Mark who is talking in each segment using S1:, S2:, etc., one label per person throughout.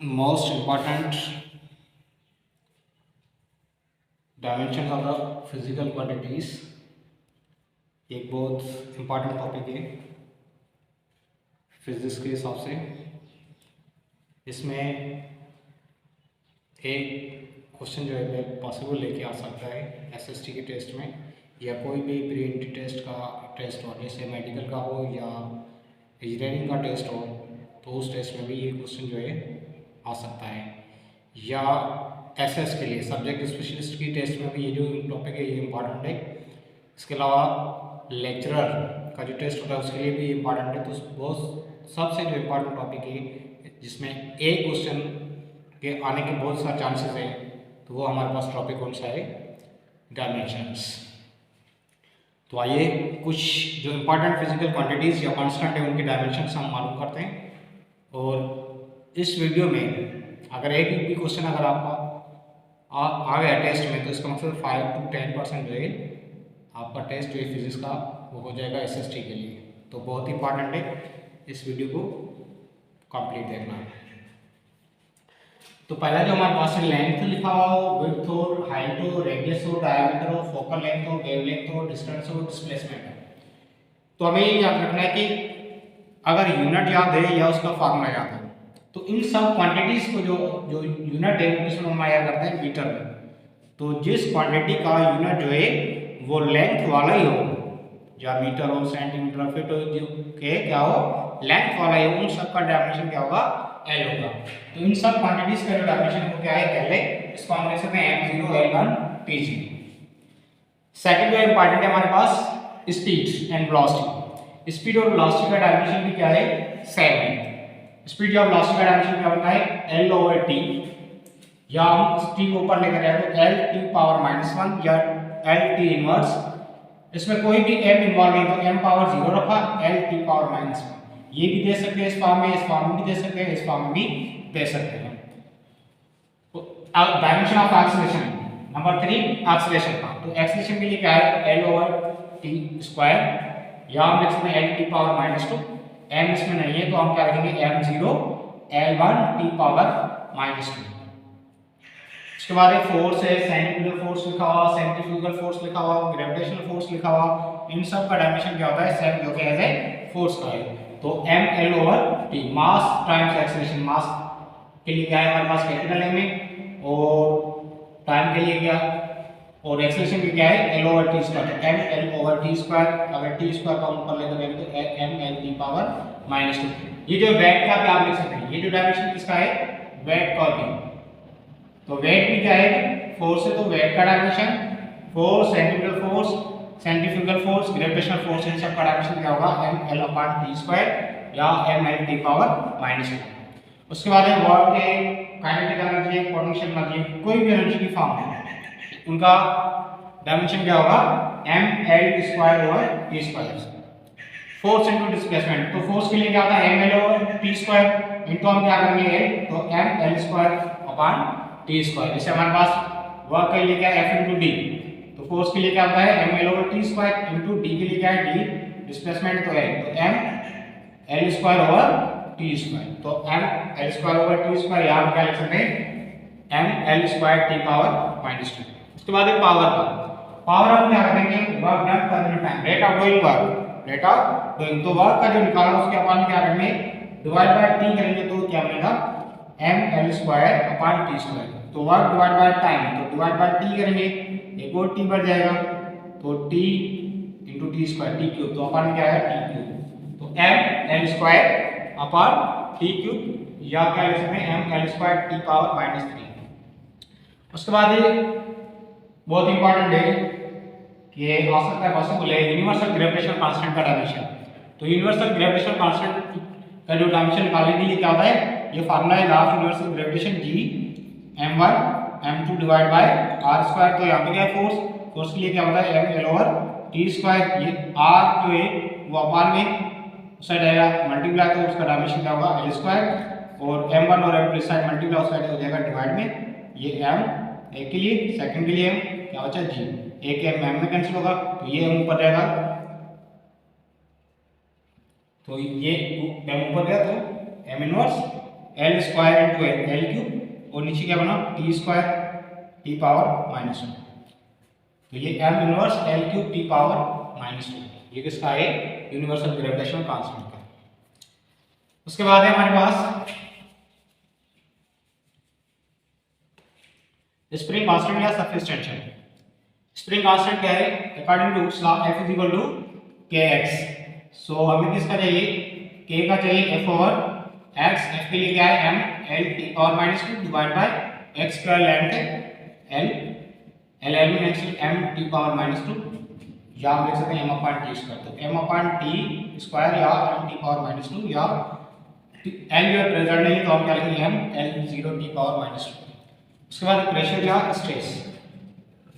S1: most important dimensions of the physical quantities एक बहुत important topic है फिजिक्स के हिसाब से। इसमें एक क्वेश्चन जो है पॉसिबल लेके आ सकता है एसएसटी के टेस्ट में या कोई भी प्री एंट्री टेस्ट का टेस्ट हो, जैसे मेडिकल का हो या इंजीनियरिंग का टेस्ट हो, तो उस टेस्ट में भी ये क्वेश्चन जो है आ सकता है। या एसएस के लिए सब्जेक्ट स्पेशलिस्ट की टेस्ट में भी ये जो टॉपिक है ये इम्पॉर्टेंट है। इसके अलावा लेक्चरर का जो टेस्ट होता है उसके लिए भी इम्पॉर्टेंट है। तो बहुत सबसे जो इम्पॉर्टेंट टॉपिक है जिसमें एक क्वेश्चन के आने के बहुत सारे चांसेस हैं, तो वो हमारे पास टॉपिक कौन सा है, डायमेंशंस। तो आइए कुछ जो इम्पॉर्टेंट फिजिकल क्वांटिटीज़ या कांस्टेंट है उनके डायमेंशंस हम मालूम करते हैं। और इस वीडियो में अगर एक भी क्वेश्चन अगर आपका आ गया टेस्ट में, तो इसका मतलब 5 to 10% जो है आपका टेस्ट जो है फिजिक्स का वो हो जाएगा एसएसटी के लिए। तो बहुत ही इंपॉर्टेंट है, इस वीडियो को कंप्लीट देखना है। तो पहला जो हमारे पास है लेंथ लिखा हुआ हो, विड्थ हो, हाइट हो, रेडियस हो, डायमीटर हो, फोकल लेंथ हो, वेवलेंथ हो, डिस्टेंस हो, डिस्प्लेसमेंट हो। तो हमें ये याद रखना है कि अगर यूनिट याद है या उसका फार्मूला याद है, तो इन सब क्वांटिटीज को जो जो यूनिट है उसमें हम याद करते हैं मीटर में। तो जिस क्वांटिटी का यूनिट जो है वो लेंथ वाला ही हो, या मीटर हो, सेंटीमीटर, फीट हो, जो के क्या हो लेंथ वाला है, उन सब का डायमेंशन क्या होगा, एल होगा। तो इन सब क्वांटिटीज का जो डायमेंशन वो क्या है, एल है। इसको हम लिख सकते हैं m0 l1 t0। सेकंड जो इंपॉर्टेंट है हमारे पास स्पीड एंड वेलोसिटी। स्पीड और वेलोसिटी का डायमेंशन भी क्या है, सेम है। स्पीड या वेलोसिटी का डायमेंशन क्या होता है, l/t, या हम t को ऊपर लेकर जाए तो l t⁻⁻1 या l t इनवर्स। इसमें कोई भी m इन्वॉल्व नहीं, तो m⁻0 रखा, l t⁻⁻1। ये भी दे सकते हैं इस फॉर्म में, इस फॉर्म में भी दे सकते हैं, इस फॉर्म में भी दे सकते हैं। अब dimension of acceleration number 3 acceleration का। तो एक्सीलरेशन के लिए क्या है, l/t², या हम लिख सकते हैं l t⁻⁻2। m इसमें नहीं है तो हम क्या रखेंगे m0 l1 t⁻⁻2। इसके बाद एक फोर्स है, सेंट्रीफ्यूगल फोर्स लिखा हुआ, सेंट्रीफ्यूगल फोर्स लिखा हुआ, ग्रेविटेशनल फोर्स लिखा हुआ। इन सब का डायमेंशन क्या होता है, सेम, जो कि एज ए फोर्स का है। तो ml/t, मास टाइम्स एक्सीलरेशन। मास के लिए क्या है हमारे पास कैपिटल M है, और टाइम के लिए क्या, और एक्सीलरेशन के क्या है l/t²। तो ml/t², अगर t² का हम ऊपर लेकर जाएंगे तो ml⁻²। ये जो वेट का भी आप लिख सकते हैं, ये जो डायमेंशन किसका है, वेट का भी। तो वेट भी क्या है, फोर्स है, तो वेट का dimension, force, centrifugal force, centrifugal force, gravitational force, इन सब का डायमेंशन क्या होगा, ml/t² या ml⁻²। उसके बाद है वर्क के काइनेटिक एनर्जी, पोटेंशियल एनर्जी, कोई भी एनर्जी की फॉर्म है, उनका डायमेंशन क्या होगा, ml²/t²। Force into displacement. तो फोर्स के लिए क्या होता है, ml/t² इनटू हम क्या करेंगे, तो ml²/t²। जैसे हमारे पास वर्क के लिए क्या है, F × d। तो फोर्स के लिए क्या होता है, ml/t² इनटू d के लिए क्या है, d, डिस्प्लेसमेंट तो है, तो ml²/t²। तो ml²/t² यहाँ पे क्या लिख सकते हैं, ml²t⁻⁻2। उसके बाद है पावर का। पावर हम क्या करेंगे, वर्क डन पर time, rate of doing work, rate of doing. तो वर्क का जो निकाला उसके अपन क्या करेंगे, डिवाइड बाय t करेंगे, तो क्या बनेगा ml²/t²। तो वर्क डिवाइड बाय टाइम, तो डिवाइड बाय t करेंगे, एक और t बढ़ जाएगा, तो t × t², t³। तो अपन क्या है, t³। तो ml²/t³, या क्या लिख सकते हैं, ml²t⁻⁻3। उसके बाद ये बहुत इंपॉर्टेंट है कि आ सकता है पॉसिबल है यूनिवर्सल ग्रेविटेशनल कांस्टेंट का डायमेंशन। तो यूनिवर्सल ग्रेविटेशनल कांस्टेंट का जो डायमेंशन निकालने के लिए क्या होता है, ये फार्मूला है, law of universal gravitation G m1 m2 divide by r²। तो यहाँ पे क्या है, फोर्स के लिए क्या होता है, ml/t²। ये r जो है वो अपान में उस साइड आएगा मल्टीप्लाई, तो उसका डायमेंशन क्या होगा, l²। और m1 और m2 इस साइड मल्टीप्लाई, उस साइड हो जाएगा डिवाइड में। ये m एक के लिए, सेकंड के लिए m क्या बचा, g। एक m में कैंसिल होगा, तो ये m ऊपर जाएगा, तो ये m ऊपर गया तो m inverse L square into L cube और नीचे क्या बना टी स्क्वायर टी पावर -1। तो ये m inverse L cube T power -2 ये किसका है यूनिवर्सल ग्रेविटेशनल कांस्टेंट का। उसके बाद है हमारे पास स्प्रिंग कांस्टेंट या सरफेस टेंशन। स्प्रिंग कांस्टेंट क्या है according to Hooke's law F is equal to kx। So हमें किसका चाहिए k का चाहिए F ओवर x। F के लिए क्या है m l t power -2 divide by x square length है l l में एक्चुअली m t पावर -2 या हम लिख सकते हैं m अपॉन t स्क्वायर। तो m अपॉन t स्क्वायर या m t पावर -2 या l जो प्रेजेंट नहीं है तो हम क्या लिखेंगे m l 0 t पावर -2। उसके बाद प्रेशर या स्ट्रेस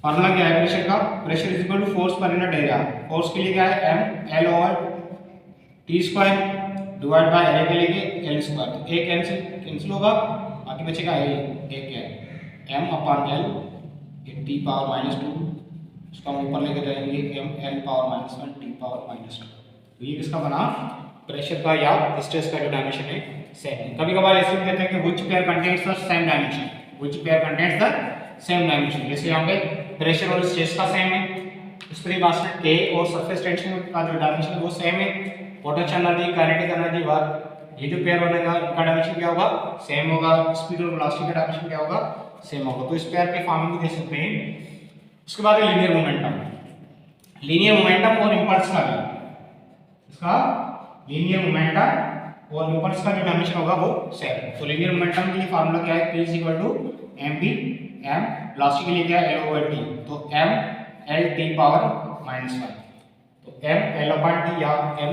S1: फॉर्मूला क्या है प्रेशर का pressure is equal to force per unit area. Force के लिए क्या है m l over t square divide by area के लिए l स्क्वायर। तो एक कैंसिल होगा बाकी बचेगा एक क्या है m अपॉन l ये t पावर -2 उसका हम ऊपर लेके जाएंगे m l power -1 t power -2। तो ये किसका बना प्रेशर का या स्ट्रेस का जो डायमेंशन है सेम। कभी कभार ऐसे भी कहते हैं कि which pair contains the same dimension which pair contains the same dimension. जैसे यहाँ पे प्रेशर और स्ट्रेस का सेम है स्प्रिंग कांस्टेंट k और सरफेस टेंशन का जो डायमेंशन है वो सेम है। Potential energy kinetic energy work ये जो पेयर बनेगा इनका डायमेंशन क्या होगा सेम होगा। स्पीड और वेलोसिटी का डायमेंशन क्या होगा सेम होगा। तो इस पेयर के फॉर्म में दे सकते हैं। उसके बाद लीनियर मोमेंटम और इंपल्स का इसका लीनियर मोमेंटम और इंपल्स का जो डायमेंशन होगा वो सेम। तो लीनियर मोमेंटम के लिए फार्मूला क्या है p mv m वेलोसिटी के लिए क्या है l ओवर t। तो m l t पावर -1 तो m l अपॉन t या m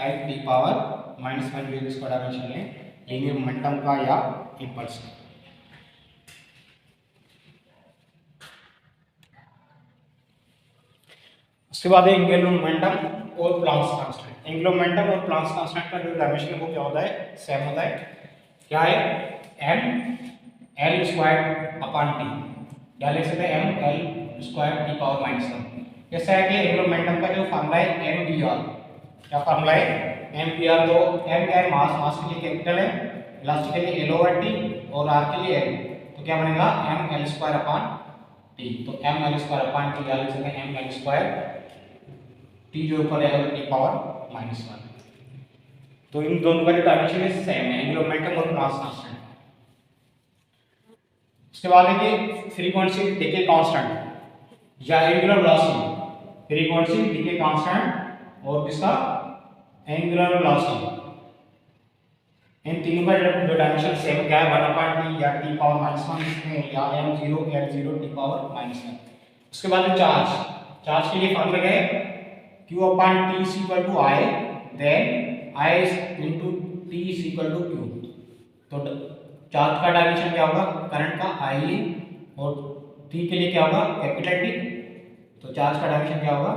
S1: l t पावर -1 जो इसका डायमेंशन है लीनियर मोमेंटम का या इंपल्स का। उसके बाद है एंगुलर मोमेंटम और प्लांक्स कांस्टेंट। एंगुलर मोमेंटम और प्लांक्स कांस्टेंट का जो डायमेंशन है वो क्या होता है सेम होता है। क्या है m l square upon t या लिख सकते हैं m l square t power -1। जैसा है कि एंगुलर मोमेंटम का जो फार्मूला है mpr क्या फार्मूला है mpr। तो m क्या है मास के लिए कैपिटल है वेलोसिटी के लिए l ओवर t और r के लिए l। तो क्या बनेगा m l square upon t। तो m l square upon t या लिख सकते हैं m l स्क्वायर t जो ऊपर है t पावर -1। तो इन दोनों का जो डायमेंशन है सेम है एंगुलर मोमेंटम और प्लांक्स कांस्टेंट। उसके बाद है कि फ्रीक्वेंसी डिके कांस्टेंट या angular velocity. Frequency decay constant और किसका एंगुलर वेलोसिटी इन तीनों का जो डायमेंशन सेम क्या है 1/t या t पावर -1 इसमें या m0 l0 t पावर -1। उसके बाद चार्ज के लिए फार्मूला क्या है q upon t is equal to I then I into t is equal to q। तो चार्ज का डायमेंशन क्या होगा करंट का I और t के लिए क्या होगा कैपिटल T। तो चार्ज का डायमेंशन क्या होगा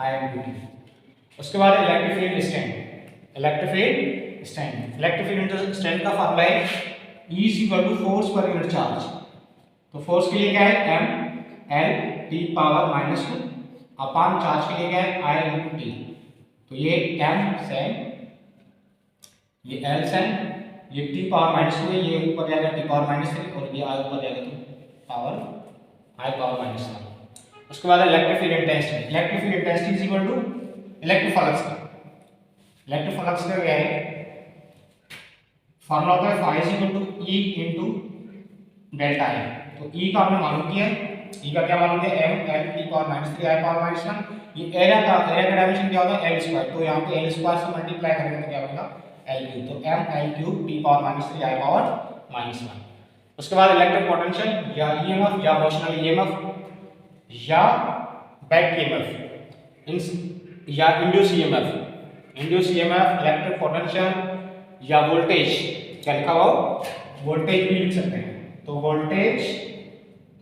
S1: I into t। उसके बाद इलेक्ट्रिक फील्ड स्ट्रेंथ का फार्मूला है E is equal to force per unit charge. तो फोर्स के लिए क्या है m l t power -2 upon charge के लिए क्या है I into t। तो ये m सेम ये l सेम ये t पावर -2 है ये ऊपर जाएगा t पावर -3 और ये I ऊपर जाएगा तो पावर I पावर -1। उसके बाद electric field intensity is equal to electric flux का क्या है फार्मूला होता है phi is equal to E into delta I। तो E का हमने मालूम किया है E का क्या मालूम किया m l t power -3 I power -1। ये एरिया का डायमेंशन क्या होता है l स्क्वायर। तो यहाँ पे l स्क्वायर से मल्टीप्लाई करेंगे तो क्या बनेगा l क्यूब। तो m l cube t power -3 I power -1। उसके बाद इलेक्ट्रिक पोटेंशियल या EMF या मोशनल EMF या बैक EMF या इंड्यूस EMF इलेक्ट्रिक पोटेंशियल या वोल्टेज क्या लिखा हुआ वोल्टेज भी लिख सकते हैं। तो voltage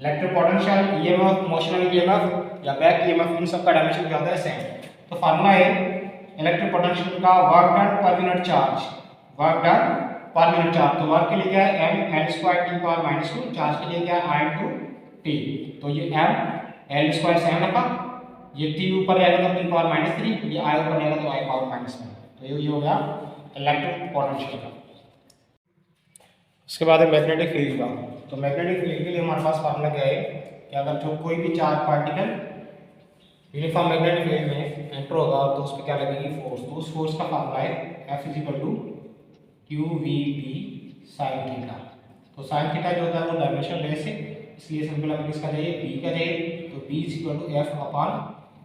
S1: electric potential EMF motional EMF या बैक EMF इन सब का डायमेंशन क्या होता है सेम। तो फार्मूला है इलेक्ट्रिक पोटेंशियल का work done per unit charge तो वर्क के लिए क्या है m l square t power -2 charge के लिए क्या है I into t। तो ये m l स्क्वायर सेम रखा ये t ऊपर जाएगा तो t पावर -3 ये I ऊपर जाएगा तो I पावर -1। तो ये हो गया इलेक्ट्रिक पोटेंशियल का। उसके बाद है मैग्नेटिक फील्ड का। तो मैग्नेटिक फील्ड के लिए हमारे पास फार्मूला क्या है कि अगर जो कोई भी charge particle uniform magnetic field में एंटर होगा तो उस पर क्या लगेगी फोर्स। तो उस फोर्स का फार्मूला है F equal to Q V P sine theta. तो साइन थीटा जो होता है वो डायमेंशन लेस है, इसलिए सिंपल हमें किसका चाहिए बी का चाहिए। तो B equal to F upon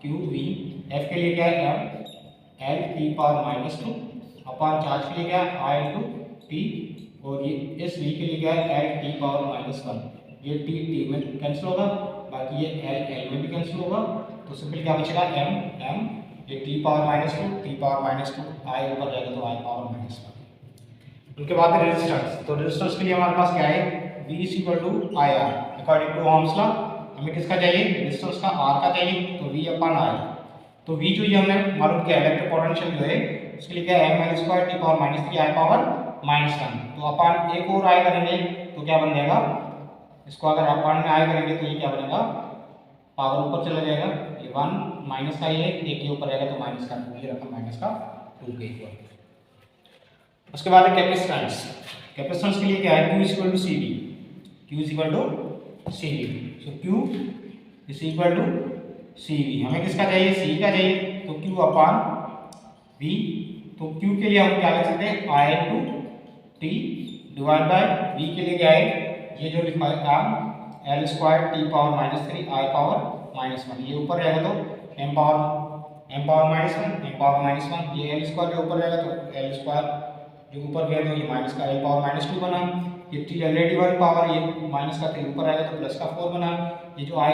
S1: Q V. F के लिए क्या है M L T power minus two upon charge के लिए क्या है आई इंटू टी, और ये इस वी के लिए क्या है L T power minus one. ये टी टी में कैंसिल होगा, बाकी ये एल एल में भी कैंसिल होगा। तो सिंपल क्या बचेगा एम एम, ये टी पावर माइनस टू आई ऊपर जाएगा तो आई पावर माइनस वन। उनके बाद रेजिस्टेंस। तो रेजिस्टेंस के लिए हमारे पास क्या है V is equal to I R according to Ohm's law. हमें किसका चाहिए रेजिस्टेंस का R का चाहिए, तो V अपॉन I। तो V जो ये हमने मालूम किया इलेक्ट्रिक पोटेंशियल जो है उसके लिए क्या है ml square t power minus three I power minus one. तो अपॉन एक और I करेंगे तो क्या बन जाएगा, इसको अगर अपॉन में I करेंगे तो ये क्या बनेगा पावर ऊपर चला जाएगा, ये वन माइनस का ये एक के ऊपर जाएगा तो माइनस का टू, ये रखा माइनस का टू के इक्वल। उसके बाद है कैपेसिटेंस। कैपेसिटेंस के लिए क्या है Q is equal to C V. Q is equal to C V. So Q is equal to C V. हमें किसका चाहिए C का चाहिए, तो Q अपॉन V। तो Q के लिए हम क्या लिख सकते हैं I to T divide by V के लिए क्या है ये जो लिखा है M L square t power minus three I power minus one. ये ऊपर रहेगा तो M पावर माइनस वन, ये L स्क्वायर के ऊपर रहेगा तो L स्क्वायर जो ऊपर गया तो ये माइनस का L पावर माइनस टू बना। ये T ऑलरेडी वन पावर ये माइनस का थ्री ऊपर आएगा तो प्लस का फोर बना। ये जो I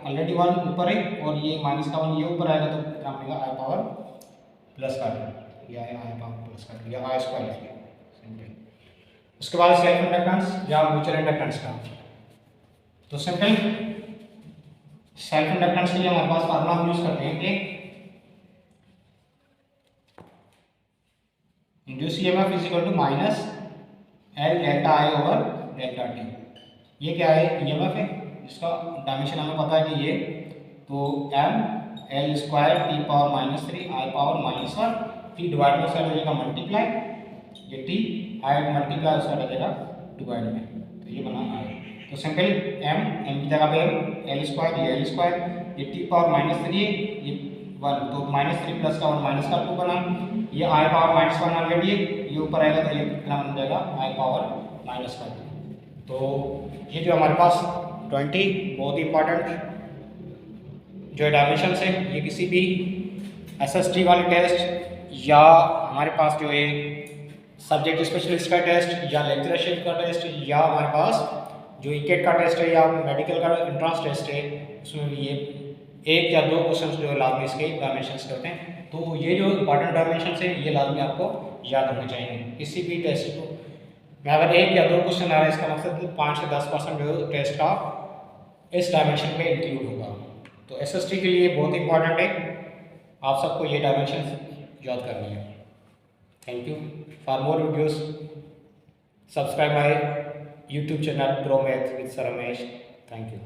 S1: ऑलरेडी वन ऊपर है और ये माइनस का वन ये ऊपर आएगा तो क्या बनेगा I पावर प्लस का टू, या I पावर प्लस का टू, या I स्क्वायर लिखिए सिंपल। उसके बाद सेल्फ इंडक्टेंस या म्यूचुअल इंडक्टेंस का। तो सिंपल सेल्फ इंडक्टेंस के लिए हमारे पास फार्मूला हम यूज करते हैं कि induce EMF is equal to minus L delta I over delta T. ये क्या है ईएमएफ है, इसका डायमेंशन हमें पता है कि ये तो M L square t power minus three I power minus one, t divide में साइड हो जाएगा मल्टीप्लाई, ये टी आई मल्टीप्लाई साइड हो जाएगा डिवाइड में, तो ये बना आई। तो सिंपल एम की जगह पे एल स्क्वायर, ये एल स्क्वायर, ये टी पावर माइनस थ्री है ये वन, तो माइनस थ्री प्लस का वन माइनस का टू बना। ये आई पावर माइनस वन ऑलरेडी है, ये ऊपर आएगा तो ये कितना बन जाएगा आई पावर माइनस वन। तो ये जो हमारे पास 20 बहुत ही इंपॉर्टेंट जो डायमेंशन है, ये किसी भी एसएसटी वाले टेस्ट या हमारे पास जो है सब्जेक्ट स्पेशलिस्ट का टेस्ट या लेक्चरशिप का टेस्ट या हमारे पास जो ईकेट का टेस्ट है या मेडिकल का एंट्रेंस टेस्ट है, उसमें भी ये एक या दो क्वेश्चन जो है लाजमी इसके डायमेंशंस करते हैं। तो ये जो इंपॉर्टेंट डायमेंशंस है ये लाजमी आपको याद रखने चाहिए किसी भी टेस्ट को में। अगर एक या दो क्वेश्चन आ रहा है इसका मतलब 5 से 10% जो टेस्ट का इस डायमेंशन में इंक्लूड होगा। तो एसएसटी के लिए बहुत इंपॉर्टेंट है, आप सबको ये डायमेंशन याद करनी है। Thank you for more videos, subscribe my YouTube channel pro math with sir Ramesh. Thank you.